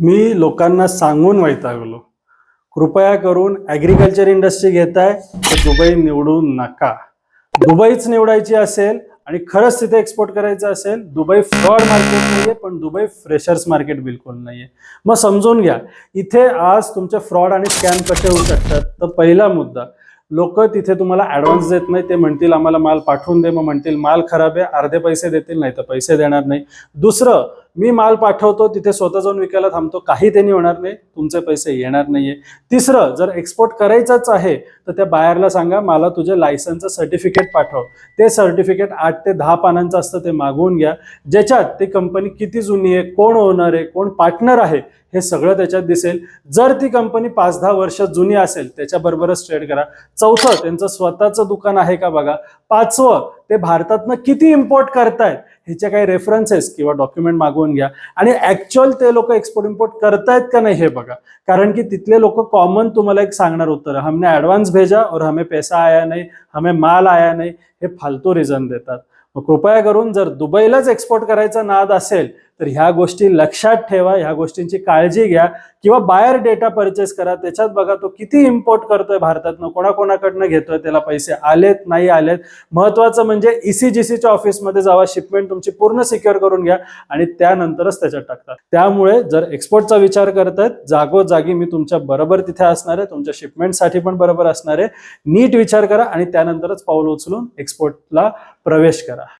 मी लोकांना सांगून वैतागलो, कृपया करून ॲग्रिकल्चर इंडस्ट्री घेताय तर दुबई निवडू नका. दुबईच निवडायची असेल आणि खरंच तिथे एक्सपोर्ट करायचं असेल, दुबई फ्रॉड मार्केट नाहीये, पण दुबई फ्रेशर्स मार्केट बिलकुल नाहीये. मग समजून घ्या, इथे आज तुमचे फ्रॉड आणि स्कॅम कसे होऊ शकतात. तर पहिला मुद्दा, लोक तिथे तुम्हाला ॲडव्हान्स देत नाही. ते म्हणतील आम्हाला माल पाठवून दे, मग म्हणतील माल खराब आहे, अर्धे पैसे देतील, नाही तर पैसे देणार नाही. दुसरं, मी माल पाठवतो तिथे स्वतः जाऊन विकायला थांबतो, काही त्यांनी होणार नाही, तुमचे पैसे येणार नाहीये. तिसरं, जर एक्सपोर्ट करायचंच आहे तर त्या बायरला सांगा मला तुझे लायसनचं सर्टिफिकेट पाठव. ते सर्टिफिकेट 8 ते 10 पानांचं असतं, ते मागवून घ्या, ज्याच्यात ती कंपनी किती जुनी आहे, कोण ओनर आहे, कोण पार्टनर आहे, हे सगळं त्याच्यात दिसेल. जर ती कंपनी 5-10 वर्ष जुनी असेल त्याच्याबरोबरच ट्रेड करा. चौथं, त्यांचं स्वतःचं दुकान आहे का बघा. पाचवं, ते भारतातनं किती इम्पोर्ट करतायत ह्याचे काही रेफरन्सेस किंवा डॉक्युमेंट मागवून घ्या. आणि ऍक्च्युअल ते लोक एक्सपोर्ट इम्पोर्ट करतायत का नाही हे बघा. कारण की तिथले लोक कॉमन तुम्हाला एक सांगणार उत्तर, हमने ॲडव्हान्स भेजा और हमें पैसा आया नहीं, हमें माल आया नहीं, हे फालतू रिझन देतात. मग कृपया करून जर दुबईलाच एक्सपोर्ट करायचा नाद असेल तर ह्या गोष्टी लक्षात ठेवा, ह्या गोष्टींची काळजी घ्या. किंवा बायर डेटा परचेस करा, त्याच्यात बघा तो किती इम्पोर्ट करतोय भारतातनं, कोणाकोणाकडनं घेतोय, त्याला पैसे आलेत नाही आलेत. महत्वाचं म्हणजे ECGCच्या ऑफिसमध्ये जावा, शिपमेंट तुमची पूर्ण सिक्युअर करून घ्या आणि त्यानंतरच त्याच्यात टाकता. त्यामुळे जर एक्सपोर्टचा विचार करतायत, जागोजागी मी तुमच्या बरोबर तिथे असणार आहे, तुमच्या शिपमेंटसाठी पण बरोबर असणार आहे. नीट विचार करा आणि त्यानंतरच पाऊल उचलून एक्सपोर्टला प्रवेश करा.